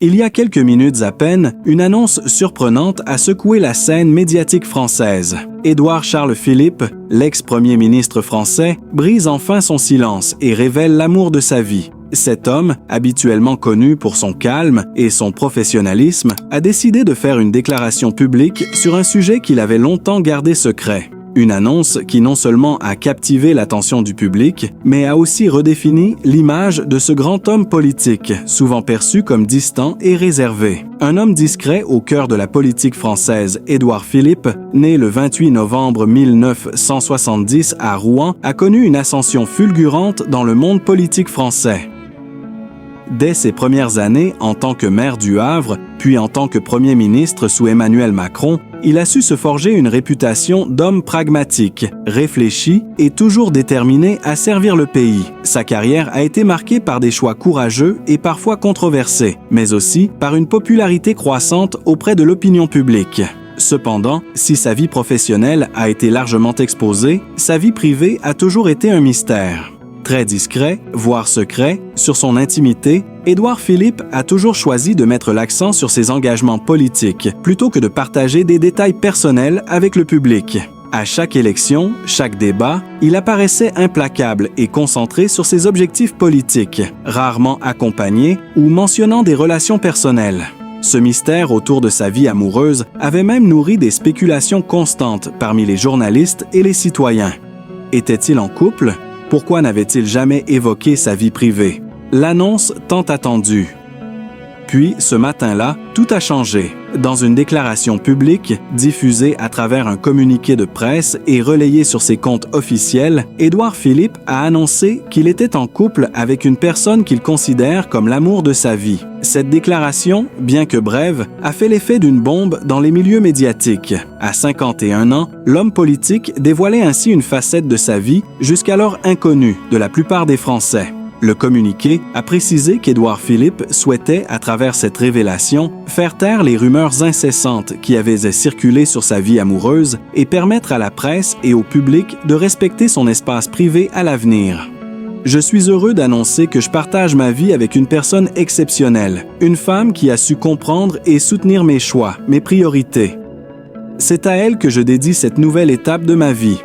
Il y a quelques minutes à peine, une annonce surprenante a secoué la scène médiatique française. Édouard Charles Philippe, l'ex-premier ministre français, brise enfin son silence et révèle l'amour de sa vie. Cet homme, habituellement connu pour son calme et son professionnalisme, a décidé de faire une déclaration publique sur un sujet qu'il avait longtemps gardé secret. Une annonce qui non seulement a captivé l'attention du public, mais a aussi redéfini l'image de ce grand homme politique, souvent perçu comme distant et réservé. Un homme discret au cœur de la politique française, Édouard Philippe, né le 28 novembre 1970 à Rouen, a connu une ascension fulgurante dans le monde politique français. Dès ses premières années en tant que maire du Havre, puis en tant que Premier ministre sous Emmanuel Macron, il a su se forger une réputation d'homme pragmatique, réfléchi et toujours déterminé à servir le pays. Sa carrière a été marquée par des choix courageux et parfois controversés, mais aussi par une popularité croissante auprès de l'opinion publique. Cependant, si sa vie professionnelle a été largement exposée, sa vie privée a toujours été un mystère. Très discret, voire secret, sur son intimité, Édouard Philippe a toujours choisi de mettre l'accent sur ses engagements politiques, plutôt que de partager des détails personnels avec le public. À chaque élection, chaque débat, il apparaissait implacable et concentré sur ses objectifs politiques, rarement accompagné ou mentionnant des relations personnelles. Ce mystère autour de sa vie amoureuse avait même nourri des spéculations constantes parmi les journalistes et les citoyens. Était-il en couple? Pourquoi n'avait-il jamais évoqué sa vie privée? L'annonce tant attendue. Puis, ce matin-là, tout a changé. Dans une déclaration publique, diffusée à travers un communiqué de presse et relayée sur ses comptes officiels, Édouard Philippe a annoncé qu'il était en couple avec une personne qu'il considère comme l'amour de sa vie. Cette déclaration, bien que brève, a fait l'effet d'une bombe dans les milieux médiatiques. À 51 ans, l'homme politique dévoilait ainsi une facette de sa vie jusqu'alors inconnue de la plupart des Français. Le communiqué a précisé qu'Édouard Philippe souhaitait, à travers cette révélation, faire taire les rumeurs incessantes qui avaient circulé sur sa vie amoureuse et permettre à la presse et au public de respecter son espace privé à l'avenir. Je suis heureux d'annoncer que je partage ma vie avec une personne exceptionnelle, une femme qui a su comprendre et soutenir mes choix, mes priorités. C'est à elle que je dédie cette nouvelle étape de ma vie.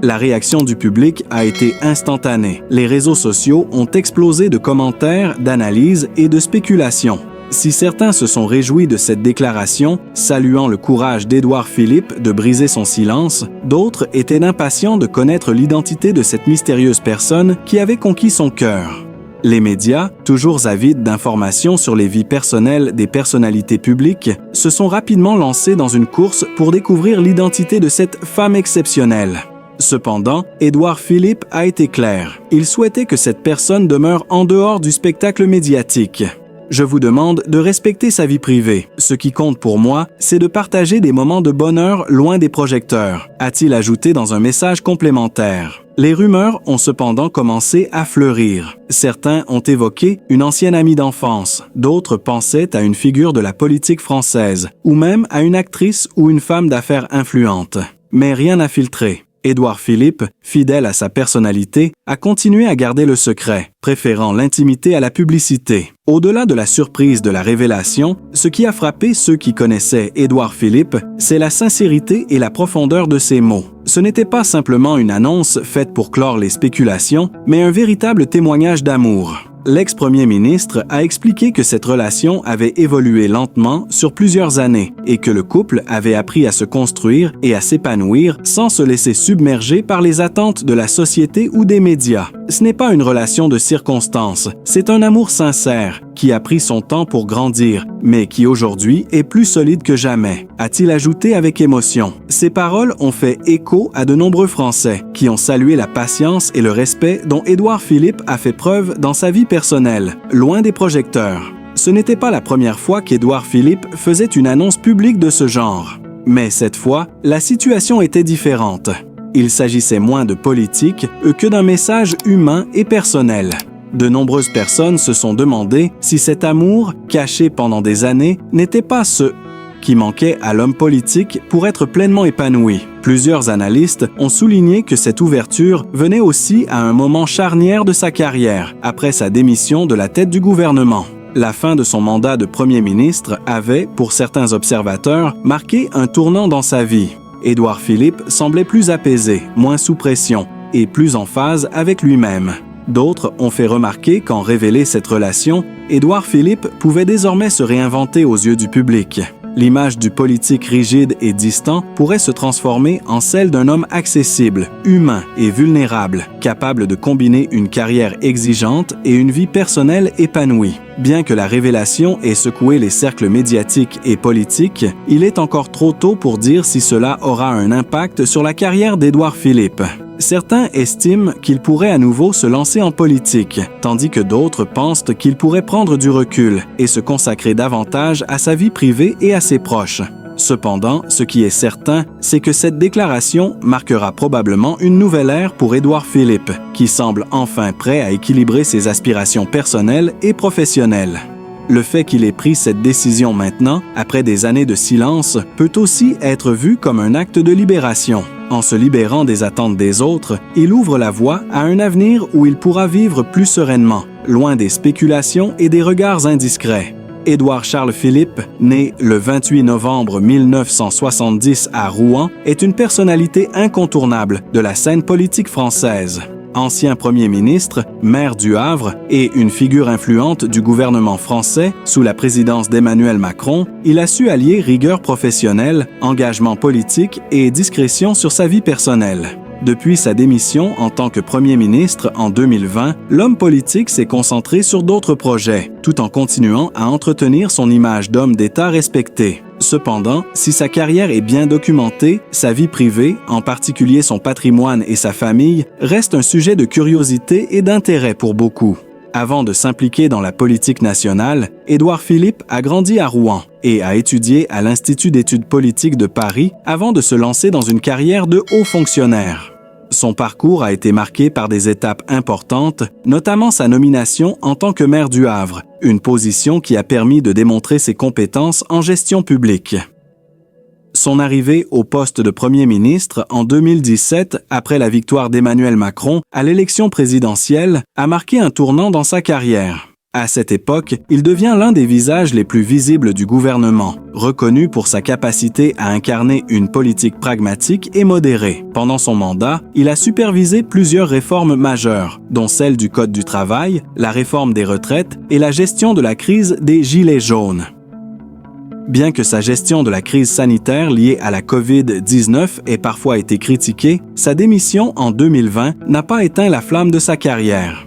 La réaction du public a été instantanée. Les réseaux sociaux ont explosé de commentaires, d'analyses et de spéculations. Si certains se sont réjouis de cette déclaration, saluant le courage d'Édouard Philippe de briser son silence, d'autres étaient impatients de connaître l'identité de cette mystérieuse personne qui avait conquis son cœur. Les médias, toujours avides d'informations sur les vies personnelles des personnalités publiques, se sont rapidement lancés dans une course pour découvrir l'identité de cette femme exceptionnelle. Cependant, Édouard Philippe a été clair. Il souhaitait que cette personne demeure en dehors du spectacle médiatique. Je vous demande de respecter sa vie privée. Ce qui compte pour moi, c'est de partager des moments de bonheur loin des projecteurs, a-t-il ajouté dans un message complémentaire. Les rumeurs ont cependant commencé à fleurir. Certains ont évoqué une ancienne amie d'enfance, d'autres pensaient à une figure de la politique française, ou même à une actrice ou une femme d'affaires influente. Mais rien n'a filtré. Édouard Philippe, fidèle à sa personnalité, a continué à garder le secret, préférant l'intimité à la publicité. Au-delà de la surprise de la révélation, ce qui a frappé ceux qui connaissaient Édouard Philippe, c'est la sincérité et la profondeur de ses mots. Ce n'était pas simplement une annonce faite pour clore les spéculations, mais un véritable témoignage d'amour. L'ex-premier ministre a expliqué que cette relation avait évolué lentement sur plusieurs années et que le couple avait appris à se construire et à s'épanouir sans se laisser submerger par les attentes de la société ou des médias. Ce n'est pas une relation de circonstances, c'est un amour sincère qui a pris son temps pour grandir, mais qui aujourd'hui est plus solide que jamais, a-t-il ajouté avec émotion. Ces paroles ont fait écho à de nombreux Français qui ont salué la patience et le respect dont Édouard Philippe a fait preuve dans sa vie personnelle, loin des projecteurs. Ce n'était pas la première fois qu'Édouard Philippe faisait une annonce publique de ce genre. Mais cette fois, la situation était différente. Il s'agissait moins de politique que d'un message humain et personnel. De nombreuses personnes se sont demandé si cet amour, caché pendant des années, n'était pas ce qui manquait à l'homme politique pour être pleinement épanoui. Plusieurs analystes ont souligné que cette ouverture venait aussi à un moment charnière de sa carrière, après sa démission de la tête du gouvernement. La fin de son mandat de Premier ministre avait, pour certains observateurs, marqué un tournant dans sa vie. Édouard Philippe semblait plus apaisé, moins sous pression et plus en phase avec lui-même. D'autres ont fait remarquer qu'en révéler cette relation, Édouard Philippe pouvait désormais se réinventer aux yeux du public. L'image du politique rigide et distant pourrait se transformer en celle d'un homme accessible, humain et vulnérable, capable de combiner une carrière exigeante et une vie personnelle épanouie. Bien que la révélation ait secoué les cercles médiatiques et politiques, il est encore trop tôt pour dire si cela aura un impact sur la carrière d'Édouard Philippe. Certains estiment qu'il pourrait à nouveau se lancer en politique, tandis que d'autres pensent qu'il pourrait prendre du recul et se consacrer davantage à sa vie privée et à ses proches. Cependant, ce qui est certain, c'est que cette déclaration marquera probablement une nouvelle ère pour Édouard Philippe, qui semble enfin prêt à équilibrer ses aspirations personnelles et professionnelles. Le fait qu'il ait pris cette décision maintenant, après des années de silence, peut aussi être vu comme un acte de libération. En se libérant des attentes des autres, il ouvre la voie à un avenir où il pourra vivre plus sereinement, loin des spéculations et des regards indiscrets. Édouard Charles Philippe, né le 28 novembre 1970 à Rouen, est une personnalité incontournable de la scène politique française. Ancien Premier ministre, maire du Havre et une figure influente du gouvernement français sous la présidence d'Emmanuel Macron, il a su allier rigueur professionnelle, engagement politique et discrétion sur sa vie personnelle. Depuis sa démission en tant que Premier ministre en 2020, l'homme politique s'est concentré sur d'autres projets, tout en continuant à entretenir son image d'homme d'État respecté. Cependant, si sa carrière est bien documentée, sa vie privée, en particulier son patrimoine et sa famille, reste un sujet de curiosité et d'intérêt pour beaucoup. Avant de s'impliquer dans la politique nationale, Édouard Philippe a grandi à Rouen et a étudié à l'Institut d'études politiques de Paris avant de se lancer dans une carrière de haut fonctionnaire. Son parcours a été marqué par des étapes importantes, notamment sa nomination en tant que maire du Havre, une position qui a permis de démontrer ses compétences en gestion publique. Son arrivée au poste de Premier ministre en 2017, après la victoire d'Emmanuel Macron à l'élection présidentielle, a marqué un tournant dans sa carrière. À cette époque, il devient l'un des visages les plus visibles du gouvernement, reconnu pour sa capacité à incarner une politique pragmatique et modérée. Pendant son mandat, il a supervisé plusieurs réformes majeures, dont celle du Code du travail, la réforme des retraites et la gestion de la crise des Gilets jaunes. Bien que sa gestion de la crise sanitaire liée à la COVID-19 ait parfois été critiquée, sa démission en 2020 n'a pas éteint la flamme de sa carrière.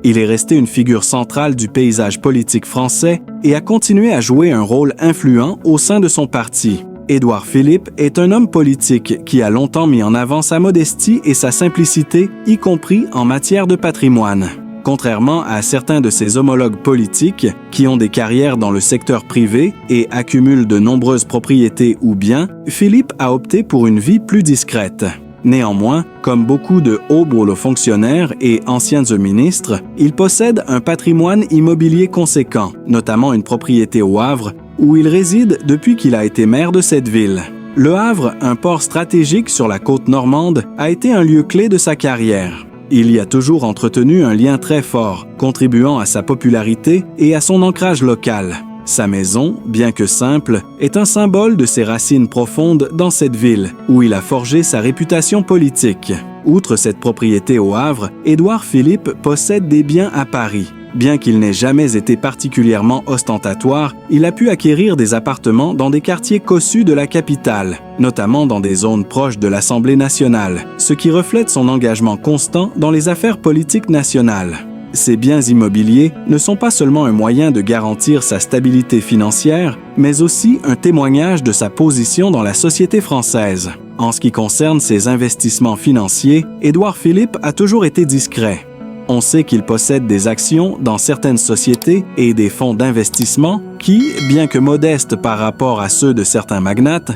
Il est resté une figure centrale du paysage politique français et a continué à jouer un rôle influent au sein de son parti. Édouard Philippe est un homme politique qui a longtemps mis en avant sa modestie et sa simplicité, y compris en matière de patrimoine. Contrairement à certains de ses homologues politiques qui ont des carrières dans le secteur privé et accumulent de nombreuses propriétés ou biens, Philippe a opté pour une vie plus discrète. Néanmoins, comme beaucoup de hauts fonctionnaires et anciens ministres, il possède un patrimoine immobilier conséquent, notamment une propriété au Havre, où il réside depuis qu'il a été maire de cette ville. Le Havre, un port stratégique sur la côte normande, a été un lieu clé de sa carrière. Il y a toujours entretenu un lien très fort, contribuant à sa popularité et à son ancrage local. Sa maison, bien que simple, est un symbole de ses racines profondes dans cette ville, où il a forgé sa réputation politique. Outre cette propriété au Havre, Édouard Philippe possède des biens à Paris. Bien qu'il n'ait jamais été particulièrement ostentatoire, il a pu acquérir des appartements dans des quartiers cossus de la capitale, notamment dans des zones proches de l'Assemblée nationale, ce qui reflète son engagement constant dans les affaires politiques nationales. Ces biens immobiliers ne sont pas seulement un moyen de garantir sa stabilité financière, mais aussi un témoignage de sa position dans la société française. En ce qui concerne ses investissements financiers, Édouard Philippe a toujours été discret. On sait qu'il possède des actions dans certaines sociétés et des fonds d'investissement qui, bien que modestes par rapport à ceux de certains magnates,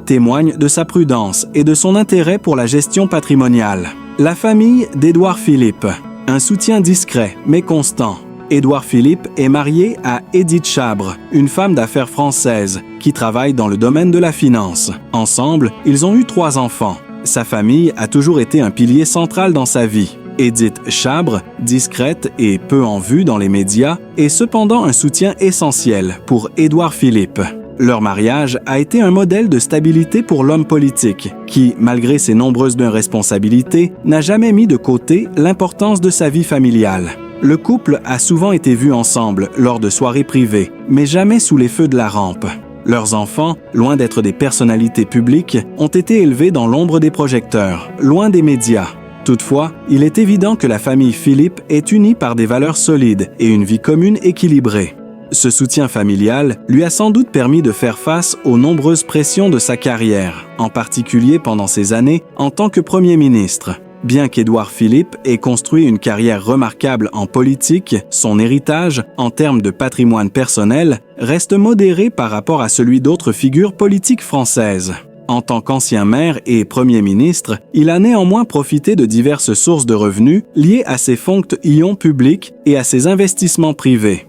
témoignent de sa prudence et de son intérêt pour la gestion patrimoniale. La famille d'Édouard Philippe. Un soutien discret, mais constant. Édouard Philippe est marié à Édith Chabre, une femme d'affaires française qui travaille dans le domaine de la finance. Ensemble, ils ont eu 3 enfants. Sa famille a toujours été un pilier central dans sa vie. Édith Chabre, discrète et peu en vue dans les médias, est cependant un soutien essentiel pour Édouard Philippe. Leur mariage a été un modèle de stabilité pour l'homme politique, qui, malgré ses nombreuses responsabilités, n'a jamais mis de côté l'importance de sa vie familiale. Le couple a souvent été vu ensemble lors de soirées privées, mais jamais sous les feux de la rampe. Leurs enfants, loin d'être des personnalités publiques, ont été élevés dans l'ombre des projecteurs, loin des médias. Toutefois, il est évident que la famille Philippe est unie par des valeurs solides et une vie commune équilibrée. Ce soutien familial lui a sans doute permis de faire face aux nombreuses pressions de sa carrière, en particulier pendant ses années en tant que Premier ministre. Bien qu'Édouard Philippe ait construit une carrière remarquable en politique, son héritage, en termes de patrimoine personnel, reste modéré par rapport à celui d'autres figures politiques françaises. En tant qu'ancien maire et Premier ministre, il a néanmoins profité de diverses sources de revenus liées à ses fonctions publiques et à ses investissements privés.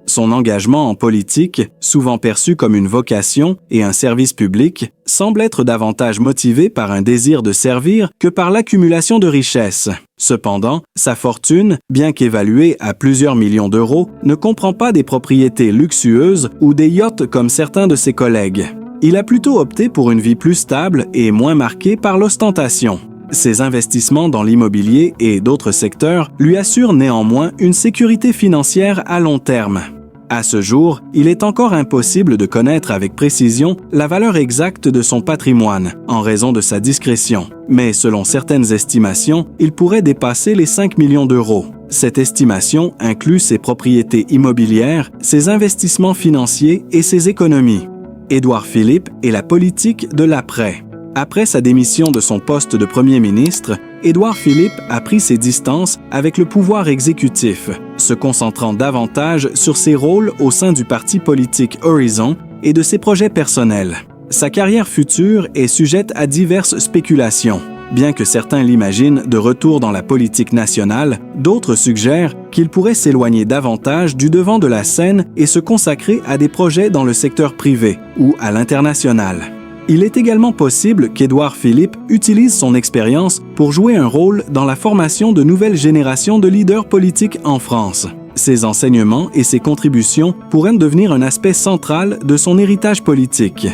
Son engagement en politique, souvent perçu comme une vocation et un service public, semble être davantage motivé par un désir de servir que par l'accumulation de richesses. Cependant, sa fortune, bien qu'évaluée à plusieurs millions d'euros, ne comprend pas des propriétés luxueuses ou des yachts comme certains de ses collègues. Il a plutôt opté pour une vie plus stable et moins marquée par l'ostentation. Ses investissements dans l'immobilier et d'autres secteurs lui assurent néanmoins une sécurité financière à long terme. À ce jour, il est encore impossible de connaître avec précision la valeur exacte de son patrimoine, en raison de sa discrétion. Mais selon certaines estimations, il pourrait dépasser les 5 millions d'euros. Cette estimation inclut ses propriétés immobilières, ses investissements financiers et ses économies. Édouard Philippe et la politique de l'après. Après sa démission de son poste de Premier ministre, Édouard Philippe a pris ses distances avec le pouvoir exécutif, se concentrant davantage sur ses rôles au sein du parti politique Horizon et de ses projets personnels. Sa carrière future est sujette à diverses spéculations. Bien que certains l'imaginent de retour dans la politique nationale, d'autres suggèrent qu'il pourrait s'éloigner davantage du devant de la scène et se consacrer à des projets dans le secteur privé ou à l'international. Il est également possible qu'Édouard Philippe utilise son expérience pour jouer un rôle dans la formation de nouvelles générations de leaders politiques en France. Ses enseignements et ses contributions pourraient devenir un aspect central de son héritage politique.